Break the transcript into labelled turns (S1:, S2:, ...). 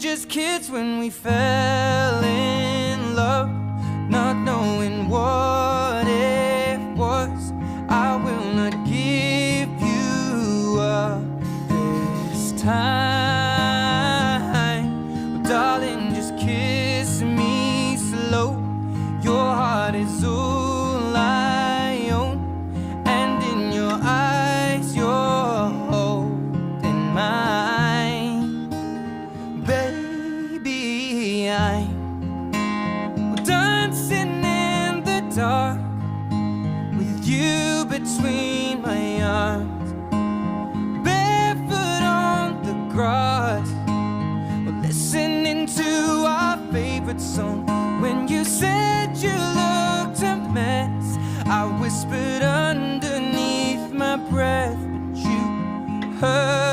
S1: just kids when we fell in love, not knowing what it was. I will not give you up this time. Oh, darling, just kiss me slow. Your heart is all I own, and in your eyes you're holding mine. Baby, I'm dancing in the dark with you between my arms, barefoot on the grass, listening to our favorite song. When you said you looked a mess, I whispered underneath my breath, but you heard